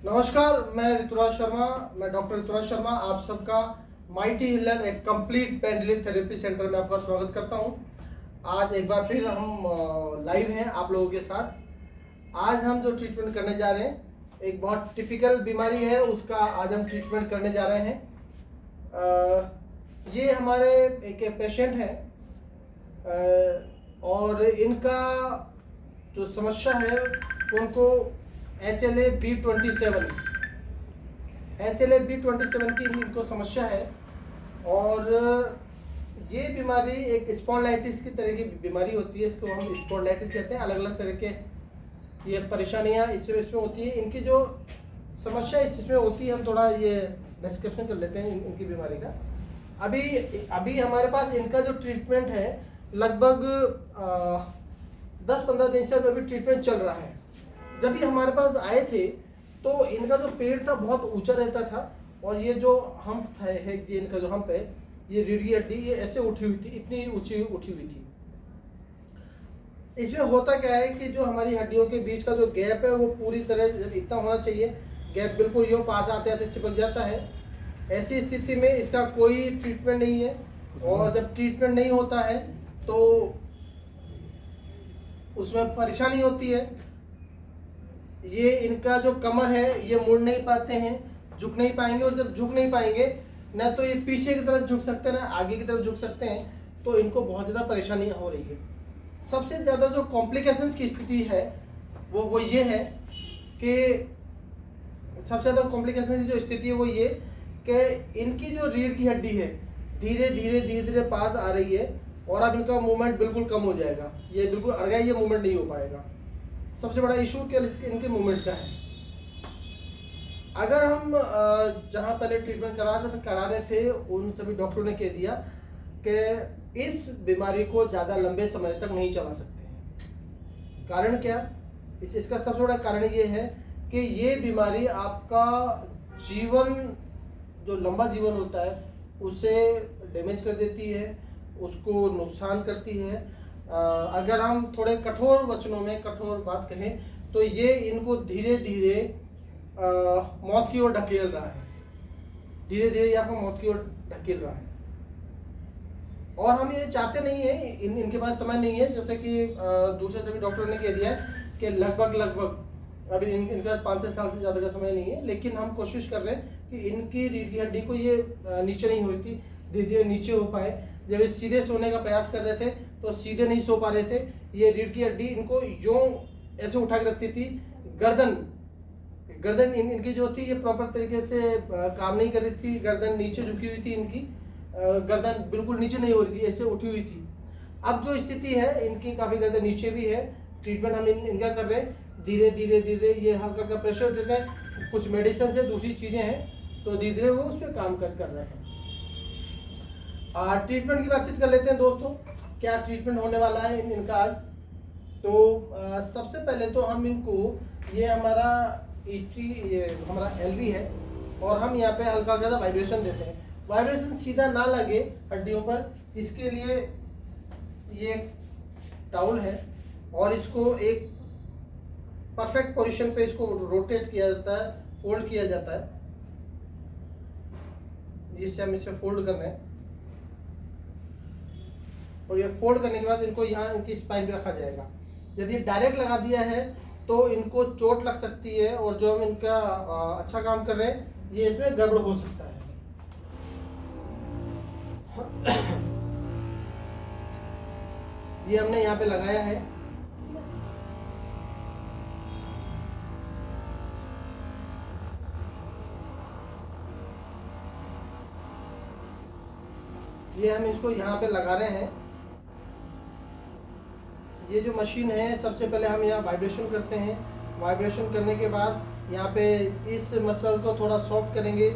नमस्कार, मैं ऋतुराज शर्मा। मैं डॉक्टर ऋतुराज शर्मा आप सबका माइटी हीलर एक complete pen relief therapy centre में आपका स्वागत करता हूं। आज एक बार फिर हम लाइव हैं आप लोगों के साथ। आज हम जो ट्रीटमेंट करने जा रहे हैं, एक बहुत टिपिकल बीमारी है, उसका आज हम ट्रीटमेंट करने जा रहे हैं। ये हमारे एक पेशेंट हैं और इनका जो समस्या है उनको HLA-B27 की इनको समस्या है। और ये बीमारी एक स्पॉन्डिलाइटिस की तरह की बीमारी होती है। इसको हम स्पॉन्डिलाइटिस कहते हैं। अलग अलग तरह के ये परेशानियां इसमें होती है। इनकी जो समस्या इसमें होती है, हम थोड़ा ये डिस्क्रिप्शन कर लेते हैं इनकी बीमारी का। अभी हमारे पास इनका जो ट्रीटमेंट है, लगभग 10-15 दिन से अभी ट्रीटमेंट चल रहा है। जब ये हमारे पास आए थे तो इनका जो पेट था बहुत ऊंचा रहता था, और ये जो हम्प है ये इनका जो हम्प है, ये रीढ़ की हड्डी ये ऐसे उठी हुई थी, इतनी ऊंची उठी हुई थी। इसमें होता क्या है कि जो हमारी हड्डियों के बीच का जो गैप है वो पूरी तरह इतना होना चाहिए, गैप बिल्कुल यूँ पास आते आते चिपक जाता है। ऐसी स्थिति में इसका कोई ट्रीटमेंट नहीं है, और जब ट्रीटमेंट नहीं होता है तो उसमें परेशानी होती है। ये इनका जो कमर है ये मुड़ नहीं पाते हैं, झुक नहीं पाएंगे, और जब झुक नहीं पाएंगे ना तो ये पीछे की तरफ झुक सकते हैं ना आगे की तरफ झुक सकते हैं, तो इनको बहुत ज़्यादा परेशानी हो रही है। सबसे ज़्यादा जो कॉम्प्लिकेशंस की स्थिति है वो ये है कि सबसे ज़्यादा कॉम्प्लिकेशन की जो स्थिति है वो ये कि इनकी जो रीढ़ की हड्डी है धीरे धीरे पास आ रही है, और अब इनका मूवमेंट बिल्कुल कम हो जाएगा। ये बिल्कुल अड़ गया, ये मूवमेंट नहीं हो पाएगा। सबसे बड़ा इशू क्या इनके मूवमेंट का है। अगर हम जहाँ पहले ट्रीटमेंट करा रहे थे, उन सभी डॉक्टरों ने कह दिया कि इस बीमारी को ज़्यादा लंबे समय तक नहीं चला सकते हैं। कारण क्या? इसका सबसे बड़ा कारण ये है कि ये बीमारी आपका जीवन, जो लंबा जीवन होता है, उसे डैमेज कर देती है, उसको नुकसान करती है। अगर हम थोड़े कठोर वचनों में कठोर बात कहें तो ये इनको धीरे धीरे मौत की ओर ढकेल रहा है। धीरे धीरे ये आपको मौत की ओर ढकेल रहा है, और हम ये चाहते नहीं है। इनके पास समय नहीं है, जैसे कि दूसरे सभी डॉक्टरों ने कह दिया है कि लगभग अभी इनके पास 5-6 साल से ज़्यादा का समय नहीं है। लेकिन हम कोशिश कर रहे हैं कि इनकी रीढ़ की हड्डी को ये नीचे नहीं हुई थी, धीरे धीरे नीचे हो पाए। जब ये सीधे सोने का प्रयास कर रहे थे तो सीधे नहीं सो पा रहे थे। ये रीढ़ की हड्डी इनको यूं ऐसे उठा के रखती थी। गर्दन इनकी जो थी ये प्रॉपर तरीके से काम नहीं कर रही थी। गर्दन नीचे झुकी हुई थी, इनकी गर्दन बिल्कुल नीचे नहीं हो रही थी, ऐसे उठी हुई थी। अब जो स्थिति है इनकी, काफ़ी गर्दन नीचे भी है। ट्रीटमेंट हम इनका कर रहे हैं। धीरे धीरे ये हल्का का प्रेशर देते हैं, कुछ मेडिसिन से, दूसरी चीज़ें हैं, तो धीरे धीरे वो उस पर काम कर रहे हैं। ट्रीटमेंट की बातचीत कर लेते हैं दोस्तों। क्या ट्रीटमेंट होने वाला है इनका आज? तो सबसे पहले तो हम इनको, ये हमारा ये हमारा LV है, और हम यहाँ पे हल्का हल्का वाइब्रेशन देते हैं। वाइब्रेशन सीधा ना लगे हड्डियों पर, इसके लिए ये टाउल है, और इसको एक परफेक्ट पोजीशन पे इसको रोटेट किया जाता है, फोल्ड किया जाता है। जिससे हम इसे फोल्ड कर रहे हैं, और ये फोल्ड करने के बाद इनको यहाँ इनकी स्पाइन पे रखा जाएगा। यदि डायरेक्ट लगा दिया है तो इनको चोट लग सकती है, और जो हम इनका अच्छा काम कर रहे हैं ये इसमें गड़बड़ हो सकता है। ये हमने यहाँ पे लगाया है। ये हम इसको यहाँ पे लगा रहे हैं। ये जो मशीन है, सबसे पहले हम यहाँ वाइब्रेशन करते हैं। वाइब्रेशन करने के बाद यहाँ पे इस मसल को थोड़ा सॉफ्ट करेंगे।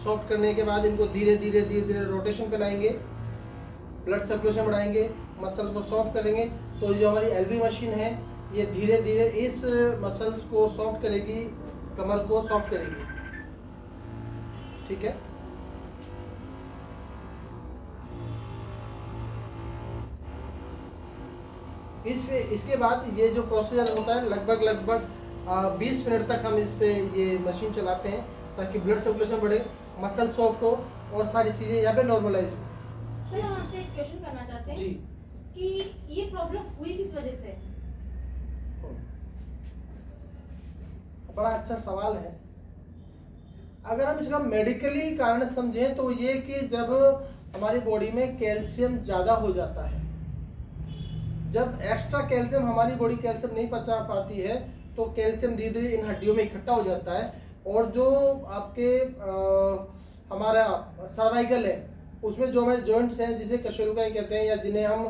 सॉफ्ट करने के बाद इनको धीरे धीरे रोटेशन पे लाएंगे, ब्लड सर्कुलेशन बढ़ाएंगे, मसल को सॉफ्ट करेंगे। तो जो हमारी LV मशीन है ये धीरे धीरे इस मसल्स को सॉफ्ट करेगी, कमर को सॉफ्ट करेगी। ठीक है। इसके बाद ये जो प्रोसीजर होता है लगभग 20 मिनट तक हम इस पे ये मशीन चलाते हैं ताकि ब्लड सर्कुलेशन बढ़े, मसल सॉफ्ट हो और सारी चीज़ें यहाँ पे नॉर्मलाइज हो। सर हम आपसे एक क्वेश्चन करना चाहते हैं जी, कि ये प्रॉब्लम हुई किस वजह से? बड़ा अच्छा सवाल है। अगर हम इसका मेडिकली कारण समझें तो ये कि जब हमारी बॉडी में कैल्शियम ज़्यादा हो जाता है, जब एक्स्ट्रा कैल्शियम हमारी बॉडी कैल्शियम नहीं पचा पाती है तो कैल्शियम धीरे धीरे इन हड्डियों में इकट्ठा हो जाता है और जो आपके हमारा सर्वाइकल है उसमें जो हमारे जॉइंट्स हैं जिसे कशेरुकाई कहते हैं या जिन्हें हम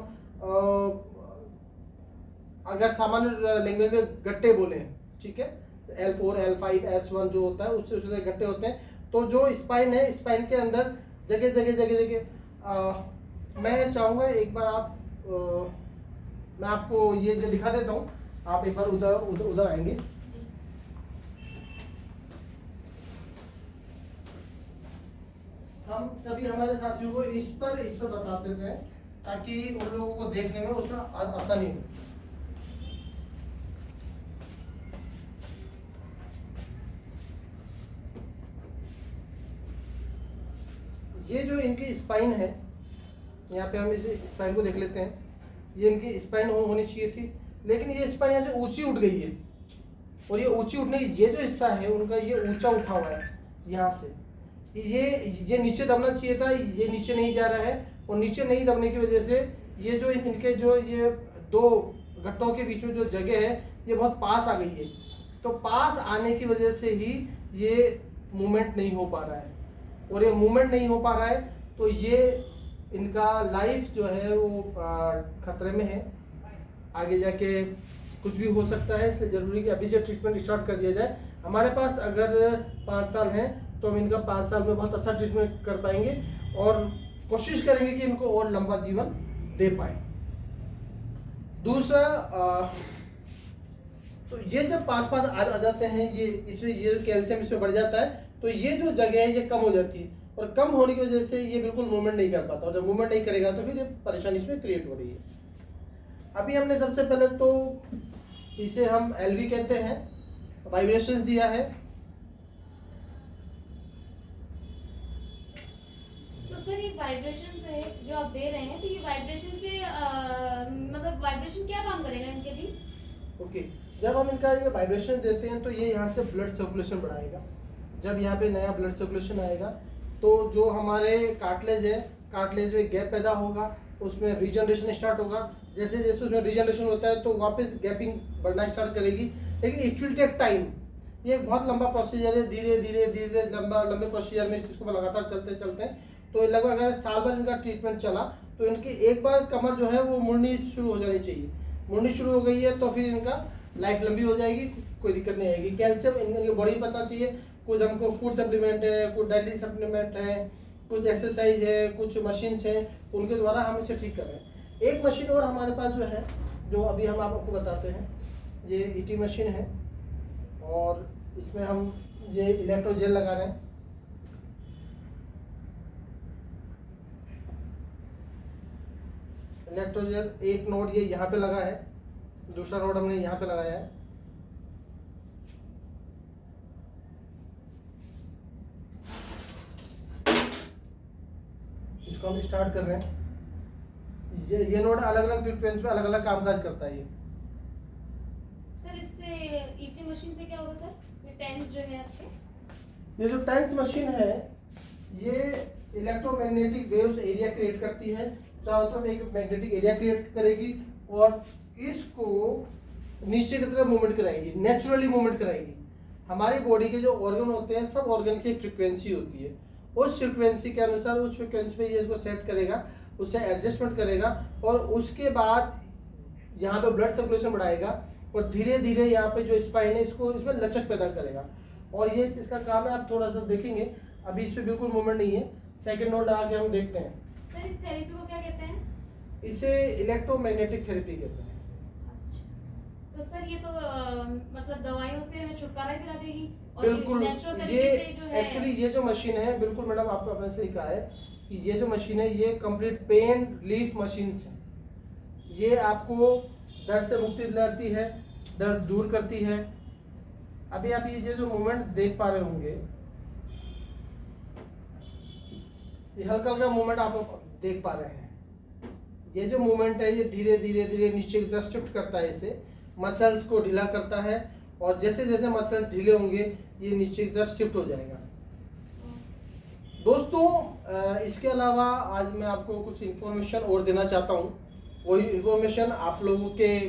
अगर सामान्य लैंग्वेज में गट्टे बोले, ठीक है, L4 L5 S1 जो होता है उससे उससे गट्टे होते हैं। तो जो स्पाइन है, स्पाइन के अंदर जगह जगह जगह जगह मैं चाहूँगा एक बार आप मैं आपको ये जो दिखा देता हूँ, आप एक बार उधर उधर उधर आएंगे। हम सभी हमारे साथियों को इस पर बता देते हैं ताकि उन लोगों को देखने में उसमें आसानी हो। ये जो इनकी स्पाइन है, यहाँ पे हम इस स्पाइन को देख लेते हैं, ये इनकी स्पाइन होनी चाहिए थी, लेकिन ये स्पाइन यहाँ से ऊंची उठ गई है और ये ऊंची उठने की ये जो हिस्सा है उनका ये ऊंचा उठा हुआ है यहाँ से, ये नीचे दबना चाहिए था, ये नीचे नहीं जा रहा है और नीचे नहीं दबने की वजह से ये जो इनके जो ये दो गट्टों के बीच में जो जगह है ये बहुत पास आ गई है। तो पास आने की वजह से ही ये मूवमेंट नहीं हो पा रहा है और ये मूवमेंट नहीं हो पा रहा है तो ये इनका लाइफ जो है वो खतरे में है, आगे जाके कुछ भी हो सकता है। इसलिए ज़रूरी कि अभी से ट्रीटमेंट स्टार्ट कर दिया जाए। हमारे पास अगर 5 साल हैं तो हम इनका 5 साल में बहुत अच्छा ट्रीटमेंट कर पाएंगे और कोशिश करेंगे कि इनको और लंबा जीवन दे पाए। दूसरा तो ये जब पास आ जाते हैं ये इसमें ये कैल्शियम इसमें बढ़ जाता है तो ये जो जगह है ये कम हो जाती है और कम होने की वजह से ये बिल्कुल मूवमेंट नहीं कर पाता और जब मूवमेंट नहीं करेगा तो फिर ये परेशानी इसमें क्रिएट हो रही है। अभी हमने सबसे पहले तो इसे हम एलवी कहते हैं, वाइब्रेशंस दिया है। तो सर ये वाइब्रेशन है जो आप दे रहे हैं, तो ये वाइब्रेशन से मतलब वाइब्रेशन क्या काम करेगा इनके लिए? ओके, जब हम इनका ये वाइब्रेशन देते हैं तो ये यहाँ से ब्लड सर्कुलेशन बढ़ाएगा। जब यहाँ पे नया ब्लड सर्कुलेशन आएगा तो जो हमारे कार्टिलेज है, कार्टिलेज में गैप पैदा होगा, उसमें रीजनरेशन स्टार्ट होगा। जैसे जैसे उसमें रीजनरेशन होता है तो वापस गैपिंग बढ़ना स्टार्ट करेगी, लेकिन इट विल टेक टाइम। ये एक बहुत लंबा प्रोसीजर है, धीरे धीरे धीरे लंबे प्रोसीजर में इसको लगातार चलते चलते तो लगभग अगर साल भर इनका ट्रीटमेंट चला तो इनकी एक बार कमर जो है वो मुड़नी शुरू हो जानी चाहिए। मुड़नी शुरू हो गई है तो फिर इनका लाइफ लंबी हो जाएगी, कोई दिक्कत नहीं आएगी। कैल्शियम इनकी बॉडी में पता चाहिए, कुछ हमको फूड सप्लीमेंट है, कुछ डाइटरी सप्लीमेंट है, कुछ एक्सरसाइज है, कुछ मशीन्स हैं, उनके द्वारा हम इसे ठीक कर रहे हैं। एक मशीन और हमारे पास जो है, जो अभी हम आपको बताते हैं, ये ईटी मशीन है और इसमें हम ये इलेक्ट्रोजेल लगा रहे हैं। इलेक्ट्रोजेल एक नोड ये यहाँ पे लगा है, दूसरा नोड हमने यहाँ पे लगाया है। इसको हम स्टार्ट कर रहे हैं। ये नोड अलग अलग फ्रीक्वेंसी पे अलग अलग कामकाज करता है। ये सर इससे ईटी मशीन से क्या होगा सर? ये टेंस जो है आपके, ये जो टेंस मशीन है ये इलेक्ट्रोमैग्नेटिक वेव्स एरिया क्रिएट करती है, चारों तरफ एक मैग्नेटिक एरिया क्रिएट करेगी और इसको नीचे की तरफ मूवमेंट कराएगी, नेचुरली मूवमेंट कराएगी। हमारी बॉडी के जो ऑर्गन होते हैं सब ऑर्गन की एक फ्रीक्वेंसी होती है, उस फ्रीक्वेंसी के अनुसार उस फ्रीक्वेंसी पे ये इसको सेट करेगा, उससे एडजस्टमेंट करेगा और उसके बाद यहाँ पे ब्लड सर्कुलेशन बढ़ाएगा और धीरे धीरे यहाँ पे जो स्पाइन है इसको इसमें लचक पैदा करेगा और ये इसका काम है। आप थोड़ा सा देखेंगे, अभी इस पर बिल्कुल मूवमेंट नहीं है। सेकेंड नोड आगे हम देखते हैं। सर इस थेरेपी को क्या कहते हैं? इसे इलेक्ट्रोमैग्नेटिक थेरेपी कहते हैं। तो सर ये तो मतलब दवाइयों से हमें छुटकारा दिला देगी और बिल्कुल, नेचुरल ये तरीके से जो है एक्चुअली ये जो मशीन है, बिल्कुल मैडम आपको अपने से लिखा है कि ये जो मशीन है ये कंप्लीट पेन रिलीफ मशीन है। ये आपको दर्द से मुक्ति दिलाती है, दर्द दूर करती है अभी आप ये जो मूवमेंट देख पा रहे होंगे, ये हल्का हल्का मूवमेंट आप देख पा रहे हैं। ये जो मूवमेंट है ये धीरे धीरे धीरे नीचे की तरफ शिफ्ट करता है, इसे मसल्स को ढीला करता है, और जैसे जैसे मसल्स ढीले होंगे ये नीचे की तरफ शिफ्ट हो जाएगा। दोस्तों इसके अलावा आज मैं आपको कुछ इन्फॉर्मेशन और देना चाहता हूँ। वही इन्फॉर्मेशन आप लोगों के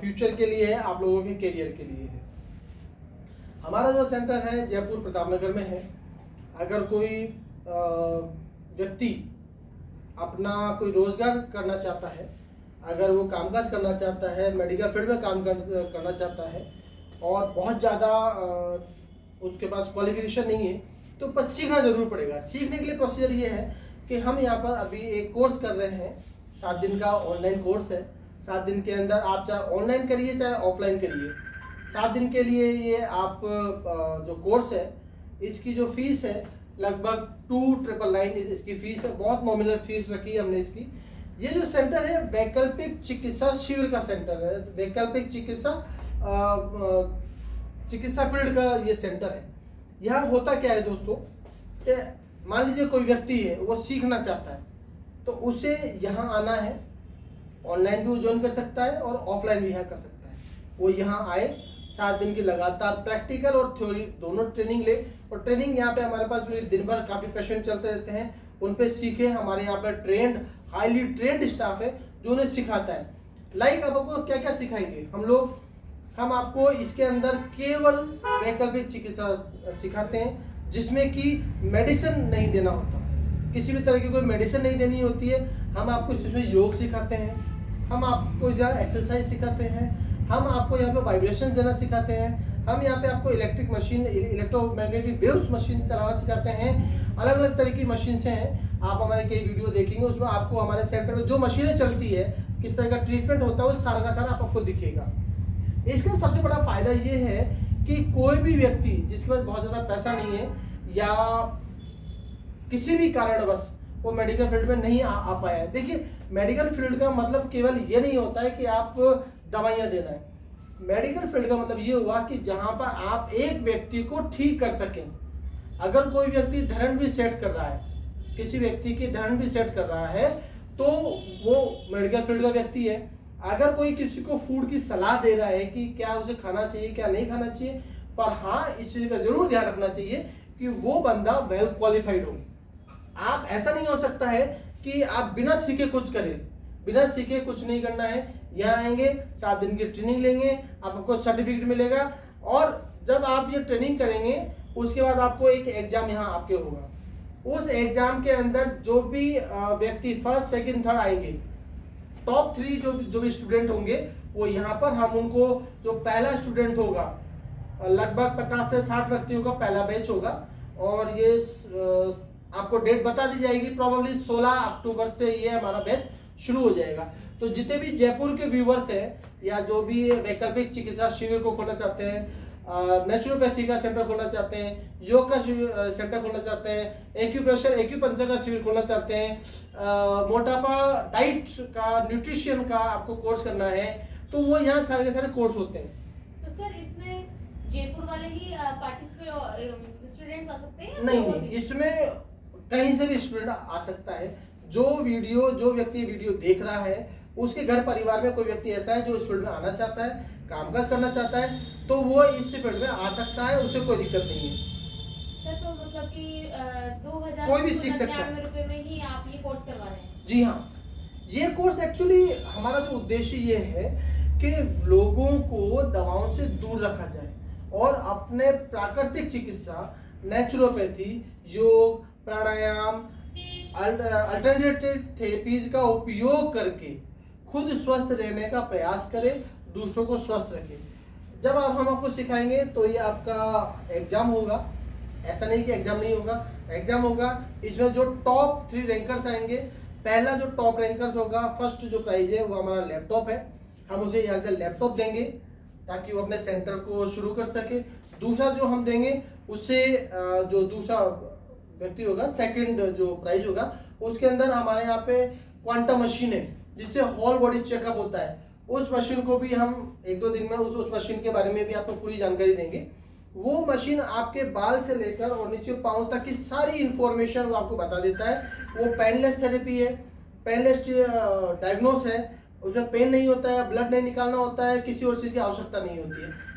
फ्यूचर के लिए है, आप लोगों के करियर के लिए है। हमारा जो सेंटर है जयपुर प्रताप नगर में है। अगर कोई व्यक्ति अपना कोई रोजगार करना चाहता है, अगर वो कामकाज करना चाहता है, मेडिकल फील्ड में काम करना चाहता है और बहुत ज़्यादा उसके पास क्वालिफिकेशन नहीं है, तो पर सीखना जरूर पड़ेगा। सीखने के लिए प्रोसीजर ये है कि हम यहाँ पर अभी एक कोर्स कर रहे हैं, 7 दिन का ऑनलाइन कोर्स है। 7 दिन के अंदर आप चाहे ऑनलाइन करिए चाहे ऑफलाइन करिए, 7 दिन के लिए ये आप जो कोर्स है इसकी जो फीस है लगभग 2,999 इसकी फीस है। बहुत नॉमिनल फीस रखी है हमने इसकी। ये जो सेंटर है वैकल्पिक चिकित्सा शिविर का सेंटर है, वैकल्पिक चिकित्सा फील्ड का ये सेंटर है। यहाँ होता क्या है दोस्तों कि मान लीजिए कोई व्यक्ति है वो सीखना चाहता है, तो उसे यहाँ आना है। ऑनलाइन भी वो ज्वाइन कर सकता है और ऑफलाइन भी यहाँ कर सकता है। वो यहाँ आए, 7 दिन की लगातार प्रैक्टिकल और थ्योरी दोनों ट्रेनिंग ले, और ट्रेनिंग यहाँ पे हमारे पास भी दिन भर काफ़ी पेशेंट चलते रहते हैं, उन पे सीखे। हमारे यहाँ पर हाईली ट्रेंड स्टाफ है जो उन्हें सिखाता है। लाइक अब आपको क्या क्या सिखाएंगे हम आपको इसके अंदर केवल वैकल्पिक चिकित्सा सिखाते हैं, जिसमें कि मेडिसिन नहीं देना होता, किसी भी तरह की कोई मेडिसिन नहीं देनी होती है। हम आपको इसमें योग सिखाते हैं, हम आपको यहाँ एक्सरसाइज सिखाते हैं, हम आपको यहाँ पे वाइब्रेशन देना सिखाते हैं, हम यहाँ पे आपको electric machine, electromagnetic waves machine चलाना सिखाते हैं। अलग अलग तरह की मशीन से हैं, आप हमारे कई वीडियो देखेंगे, उसमें आपको हमारे सेंटर में जो मशीनें चलती है, किस तरह का ट्रीटमेंट होता है, वो सारा का सारा आपको दिखेगा। इसका सबसे बड़ा फायदा ये है कि कोई भी व्यक्ति जिसके पास बहुत ज़्यादा पैसा नहीं है या किसी भी कारणवश वो मेडिकल फील्ड में नहीं आ पाया है। देखिए, मेडिकल फील्ड का मतलब केवल ये नहीं होता है कि आप दवाइयाँ देना है। मेडिकल फील्ड का मतलब ये हुआ कि जहाँ पर आप एक व्यक्ति को ठीक कर सकें। अगर कोई व्यक्ति धरण भी सेट कर रहा है, किसी व्यक्ति की धरण भी सेट कर रहा है, तो वो मेडिकल फील्ड का व्यक्ति है। अगर कोई किसी को फूड की सलाह दे रहा है कि क्या उसे खाना चाहिए क्या नहीं खाना चाहिए, पर हाँ इस चीज़ का जरूर ध्यान रखना चाहिए कि वो बंदा वेल क्वालिफाइड हो। आप ऐसा नहीं हो सकता है कि आप बिना सीखे कुछ करें, बिना सीखे कुछ नहीं करना है। यहाँ आएंगे, 7 दिन की ट्रेनिंग लेंगे, आपको सर्टिफिकेट मिलेगा, और जब आप ये ट्रेनिंग करेंगे उसके बाद आपको एक एग्जाम यहाँ आपके होगा। उस एग्जाम के अंदर जो भी व्यक्ति फर्स्ट सेकंड थर्ड आएंगे, टॉप 3 जो भी स्टूडेंट होंगे, वो यहाँ पर हम उनको, जो पहला स्टूडेंट होगा, लगभग 50 से 60 व्यक्तियों का पहला बैच होगा, और ये आपको डेट बता दी जाएगी। प्रोबेबली 16 अक्टूबर से ये हमारा बैच शुरू हो जाएगा। तो जितने भी जयपुर के व्यूवर्स हैं या जो भी वैकल्पिक चिकित्सा शिविर को खोलना चाहते हैं, नेचुरोपैथी का सेंटर खोलना चाहते हैं, योग का सेंटर खोलना चाहते हैं, एक्यूप्रेशर एक्यूपंक्चर का शिविर खोलना चाहते हैं, मोटापा डाइट का, न्यूट्रिशन का आपको कोर्स करना है, तो वो यहाँ सारे के सारे कोर्स होते हैं। तो सर इसमें जयपुर वाले ही पार्टिसिपेट स्टूडेंट्स आ सकते हैं? नहीं, इसमें कहीं से भी स्टूडेंट आ सकता है। जो व्यक्ति वीडियो देख रहा है, उसके घर परिवार में कोई व्यक्ति ऐसा है जो इस फील्ड में आना चाहता है, कामकाज करना चाहता है, तो वो इस फील्ड में आ सकता है, उसे कोई दिक्कत नहीं है। सर तो मतलब कि 2000 कोई भी सीख सकता है। रुपए में ही आप ये कोर्स करवा रहे हैं? जी हाँ, ये कोर्स एक्चुअली हमारा जो उद्देश्य ये है कि लोगों को दवाओं से दूर रखा जाए और अपने प्राकृतिक चिकित्सा, नेचुरोपैथी, योग, प्राणायाम, अल्टरनेटिव थेरेपीज का उपयोग करके खुद स्वस्थ रहने का प्रयास करें, दूसरों को स्वस्थ रखें। जब हम आपको सिखाएंगे तो ये आपका एग्जाम होगा, ऐसा नहीं कि एग्जाम नहीं होगा, एग्जाम होगा। इसमें जो टॉप 3 रैंकर्स आएंगे, पहला जो टॉप रैंकर्स होगा, फर्स्ट जो प्राइज है वो हमारा लैपटॉप है, हम उसे यहाँ से लैपटॉप देंगे ताकि वो अपने सेंटर को शुरू कर सके। दूसरा जो हम देंगे उससे जो दूसरा व्यक्ति होगा, सेकंड जो प्राइज होगा, उसके अंदर हमारे यहाँ पे क्वांटम मशीन है जिससे होल बॉडी चेकअप होता है। उस मशीन को भी हम 1-2 दिन में उस मशीन के बारे में भी आपको पूरी जानकारी देंगे। वो मशीन आपके बाल से लेकर और नीचे पाँव तक की सारी इंफॉर्मेशन वो आपको बता देता है। वो पेनलेस थेरेपी है, पेनलेस डायग्नोस है, उसमें पेन नहीं होता है, ब्लड नहीं निकालना होता है, किसी और चीज़ की आवश्यकता नहीं होती है।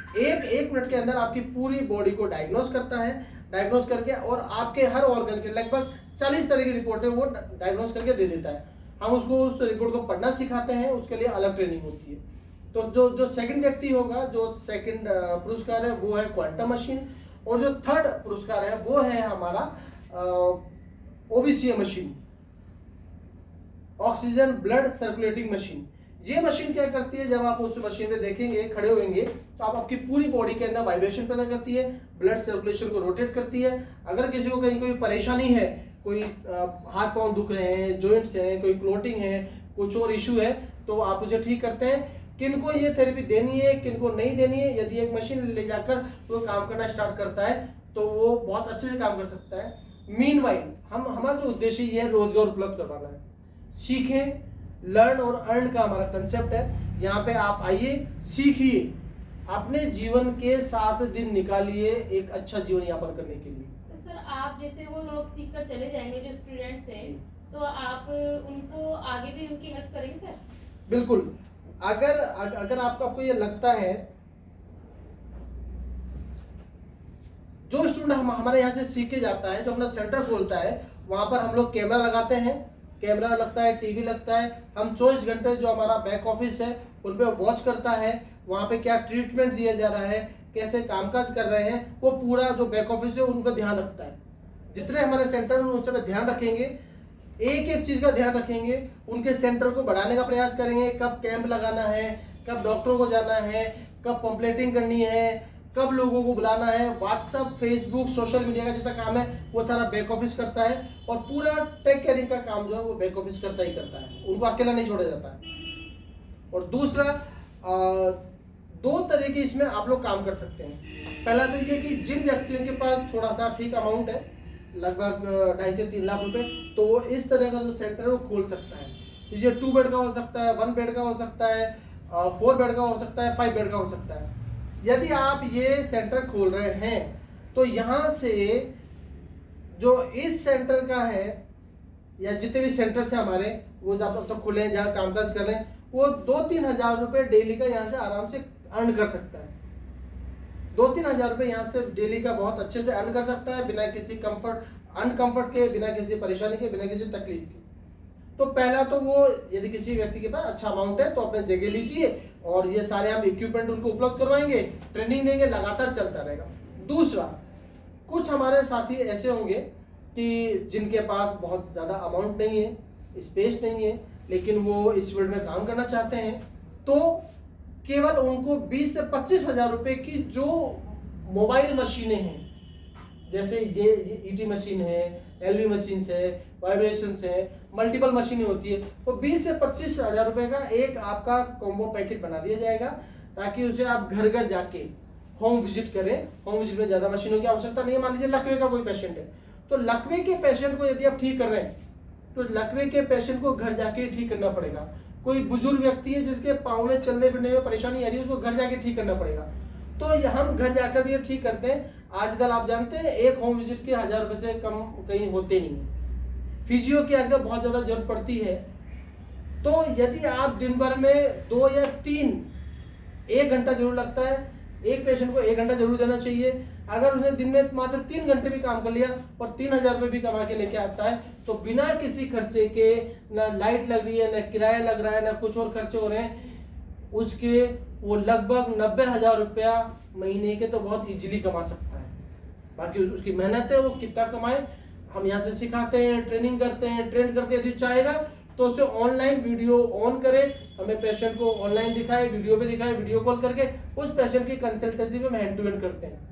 एक मिनट के अंदर आपकी पूरी बॉडी को डायग्नोस करता है, डायग्नोस करके और आपके हर ऑर्गन के लगभग 40 तरह की रिपोर्टें वो डायग्नोस करके दे देता है। हम उसको उस रिपोर्ट को पढ़ना सिखाते हैं, उसके लिए अलग ट्रेनिंग होती है। तो जो सेकंड व्यक्ति होगा, जो सेकंड पुरस्कार है वो है क्वांटम मशीन, और जो थर्ड पुरस्कार है वो है हमारा OBCA machine, oxygen blood circulating machine. ये मशीन क्या करती है, जब आप उस मशीन पे देखेंगे, खड़े होंगे, तो आप आपकी पूरी बॉडी के अंदर वाइब्रेशन पैदा करती है, ब्लड सर्कुलेशन को रोटेट करती है। अगर किसी को कहीं कोई परेशानी है, कोई हाथ पांव दुख रहे हैं, जॉइंट्स हैं, कोई क्लोटिंग है, कुछ और इशू है, तो आप उसे ठीक करते हैं। किनको ये थेरेपी देनी है, किनको नहीं देनी है, यदि एक मशीन ले जाकर वो काम करना स्टार्ट करता है तो वो बहुत अच्छे से काम कर सकता है। मीनवाइल हमारा जो उद्देश्य ये है, रोजगार उपलब्ध करवाना है। सीखें, लर्न और अर्न का हमारा कंसेप्ट है। यहाँ पे आप आइए, सीखिए, अपने जीवन के 7 दिन निकालिए एक अच्छा जीवन यापन करने के लिए। तो सर आप जैसे वो लोग सीख कर चले जाएंगे जो स्टूडेंट्स हैं, तो आप उनको आगे भी उनकी हेल्प करेंगे सर? बिल्कुल। अगर आपको ये लगता है, जो स्टूडेंट हमारे यहाँ से सीख के जाता है, जो अपना सेंटर खोलता है, वहाँ पर हम लोग कैमरा लगाते हैं, कैमरा लगता है, टीवी लगता है। हम 24 घंटे जो हमारा बैक ऑफिस है उन पर वॉच करता है, वहाँ पे क्या ट्रीटमेंट दिया जा रहा है, कैसे कामकाज कर रहे हैं, वो पूरा जो बैक ऑफिस है उन पर ध्यान रखता है। जितने हमारे सेंटर में उन सब पे ध्यान रखेंगे, एक एक चीज़ का ध्यान रखेंगे, उनके सेंटर को बढ़ाने का प्रयास करेंगे। कब कैंप लगाना है, कब डॉक्टर को जाना है, कब पंपलेटिंग करनी है, कब लोगों को बुलाना है, व्हाट्सएप, फेसबुक, सोशल मीडिया का जितना काम है वो सारा बैक ऑफिस करता है, और पूरा टेक केयरिंग का काम जो है वो बैक ऑफिस करता ही करता है, उनको अकेला नहीं छोड़ा जाता है। और दूसरा, 2 तरह की इसमें आप लोग काम कर सकते हैं। पहला तो ये कि जिन व्यक्तियों के पास थोड़ा सा ठीक अमाउंट है, लगभग 2.5 से 3 लाख रुपए, तो वो इस तरह का जो सेंटर है वो खोल सकता है। ये 2 बेड का हो सकता है, 1 बेड का हो सकता है, 4 बेड का हो सकता है, 5 बेड का हो सकता है। यदि आप ये सेंटर खोल रहे हैं तो यहाँ से जो इस सेंटर का है, या जितने भी सेंटर्स हैं हमारे, वो जब तक खुले हैं, जहाँ कामकाज कर रहे हैं, वो 2-3 हज़ार रुपये डेली का यहाँ से आराम से अर्न कर सकता है। 2-3 हज़ार रुपये यहाँ से डेली का बहुत अच्छे से अर्न कर सकता है, बिना किसी अनकंफर्ट के, बिना किसी परेशानी के, बिना किसी तकलीफ के। तो पहला तो वो, यदि किसी व्यक्ति के पास अच्छा अमाउंट है तो अपने जगह लीजिए, और ये सारे हम इक्विपमेंट उनको उपलब्ध करवाएंगे, ट्रेनिंग देंगे, लगातार चलता रहेगा। दूसरा, कुछ हमारे साथी ऐसे होंगे कि जिनके पास बहुत ज़्यादा अमाउंट नहीं है, स्पेस नहीं है, लेकिन वो इस फील्ड में काम करना चाहते हैं, तो केवल उनको 20 से 25 हज़ार रुपये की जो मोबाइल मशीनें हैं, जैसे ये ईटी मशीन है, एलवी मशीन है, वाइब्रेशंस है, मल्टीपल मशीनें होती है, तो 20 से 25 हज़ार रुपये का एक आपका कॉम्बो पैकेट बना दिया जाएगा, ताकि उसे आप घर घर जाके होम विजिट करें। होम विजिट में ज़्यादा मशीनों की आवश्यकता नहीं है। मान लीजिए लकवे का कोई पेशेंट है, तो लकवे के पेशेंट को यदि आप ठीक कर रहे हैं तो लकवे के पेशेंट को घर जाके ठीक करना पड़ेगा। कोई बुजुर्ग व्यक्ति है जिसके पाँव में चलने फिरने में परेशानी आ रही है, उसको घर जाके ठीक करना पड़ेगा, तो हम घर जाकर भी ये ठीक करते हैं। आजकल आप जानते हैं एक होम विजिट के 1000 रुपये से कम कहीं होते नहीं है। फिजियो की आजकल बहुत ज़्यादा जरूरत पड़ती है, तो यदि आप दिन भर में 2 या 3, 1 घंटा जरूर लगता है, एक पेशेंट को 1 घंटा जरूर देना चाहिए। अगर उसने दिन में मात्र 3 घंटे भी काम कर लिया और 3000 रुपये भी कमा के लेके आता है, तो बिना किसी खर्चे के, ना लाइट लग रही है, ना किराया लग रहा है, ना कुछ और खर्चे हो रहे हैं, उसके वो लगभग 90,000 रुपया महीने के तो बहुत इजीली कमा सकता है। बाकी उसकी मेहनत है, वो कितना कमाए, हम यहाँ से सिखाते हैं, ट्रेनिंग करते हैं, ट्रेन करते हैं। यदि चाहेगा तो उसे ऑनलाइन वीडियो ऑन करे, हमें पेशेंट को ऑनलाइन दिखाए, वीडियो पे दिखाए, वीडियो कॉल करके उस पेशेंट की कंसल्टेंसी में हम हैंड टू हैंड करते हैं।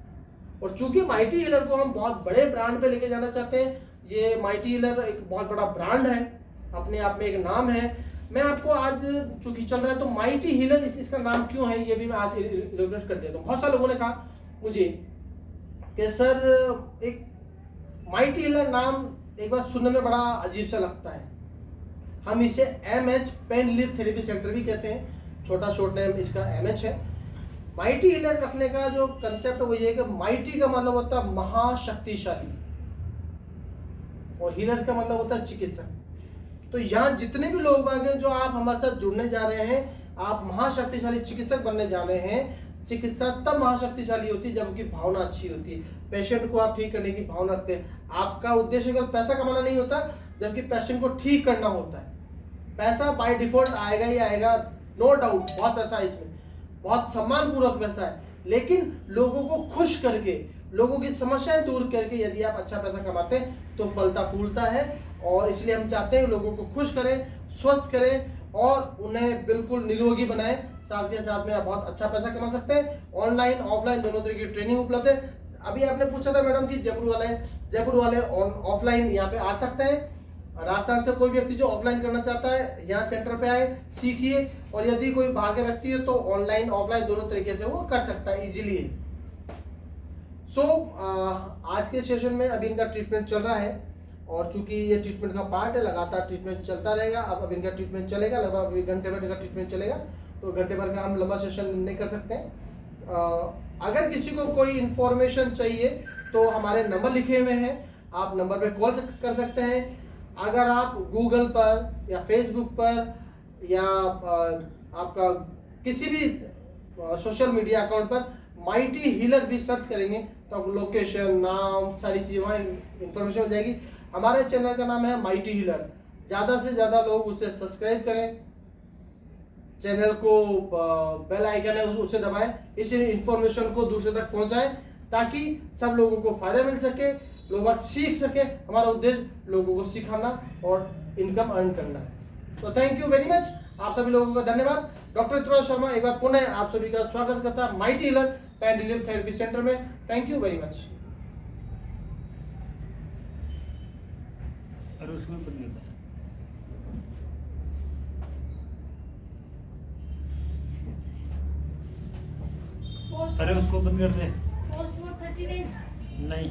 और चूंकि माइटी हीलर को हम बहुत बड़े ब्रांड पे लेके जाना चाहते हैं, ये माइटी हीलर एक बहुत बड़ा ब्रांड है, अपने आप में एक नाम है। मैं आपको आज चूंकि चल रहा है तो माइटी हीलर इसका नाम क्यों है ये भी मैं आज इलस्ट्रेट कर देता हूँ। बहुत सारे लोगों ने कहा मुझे कि सर एक माइटी हीलर नाम एक बार सुनने में बड़ा अजीब सा लगता है। हम इसे MH pen relief therapy centre भी कहते हैं, छोटा शॉर्ट नेम इसका MH है। माइटी हीलर रखने का जो कंसेप्ट वो ये है कि माइटी का मतलब होता है महाशक्तिशाली और हीलर्स का मतलब होता है चिकित्सक। तो यहाँ जितने भी लोग आगे जो आप हमारे साथ जुड़ने जा रहे हैं, आप महाशक्तिशाली चिकित्सक बनने जा रहे हैं। चिकित्सा तब महाशक्तिशाली होती है जबकि भावना अच्छी होती है। पेशेंट को आप ठीक करने की भावना रखते हैं। आपका उद्देश्य केवल पैसा कमाना नहीं होता, जबकि पेशेंट को ठीक करना होता है। पैसा बाय डिफॉल्ट आएगा ही आएगा, नो डाउट, बहुत पैसा है इसमें, बहुत सम्मानपूर्वक पैसा है। लेकिन लोगों को खुश करके, लोगों की समस्याएं दूर करके यदि आप अच्छा पैसा कमाते हैं तो फलता फूलता है। और इसलिए हम चाहते हैं लोगों को खुश करें, स्वस्थ करें और उन्हें बिल्कुल निरोगी बनाएं। साथ के साथ में आप बहुत अच्छा पैसा कमा सकते हैं। ऑनलाइन ऑफलाइन दोनों तरह की ट्रेनिंग उपलब्ध है। अभी आपने पूछा था मैडम कि जयपुर वाले ऑफलाइन यहाँ पे आ सकते हैं। राजस्थान से कोई व्यक्ति जो ऑफलाइन करना चाहता है यहाँ सेंटर पे आए, सीखिए। और यदि कोई बाहर का व्यक्ति है तो ऑनलाइन ऑफलाइन दोनों तरीके से वो कर सकता है इजीली। सो आज के सेशन में अभी इनका ट्रीटमेंट चल रहा है और चूंकि ये ट्रीटमेंट का पार्ट है, लगातार ट्रीटमेंट चलता रहेगा। अब इनका ट्रीटमेंट चलेगा लगभग 1 घंटे भर का ट्रीटमेंट चलेगा, तो घंटे भर का हम लंबा सेशन नहीं कर सकते हैं। अगर किसी को कोई इंफॉर्मेशन चाहिए तो हमारे नंबर लिखे हुए हैं, आप नंबर पे कॉल कर सकते हैं। अगर आप गूगल पर या फेसबुक पर या आपका किसी भी सोशल मीडिया अकाउंट पर माइटी हीलर भी सर्च करेंगे तो आपको लोकेशन, नाम, सारी चीज़ें वहाँ इंफॉर्मेशन मिल जाएगी। हमारे चैनल का नाम है माइटी हीलर। ज़्यादा से ज़्यादा लोग उसे सब्सक्राइब करें, चैनल को बेल आइकन है उसे दबाएं, इस इंफॉर्मेशन को दूसरे तक पहुंचाएं ताकि सब लोगों को फायदा मिल सके, लोग बात सीख सके। हमारा उद्देश्य लोगों को सिखाना और इनकम अर्न करना है। तो थैंक यू वेरी मच, आप सभी लोगों का धन्यवाद। डॉक्टर ऋतुराज शर्मा एक बार पुनः आप सभी का स्वागत करता है mighty healer pain relief therapy centre में। Thank you very much. अरे उसमें बंद कर दे। पोस्ट अरे उसको बंद कर दे। Post for 30 days। नहीं।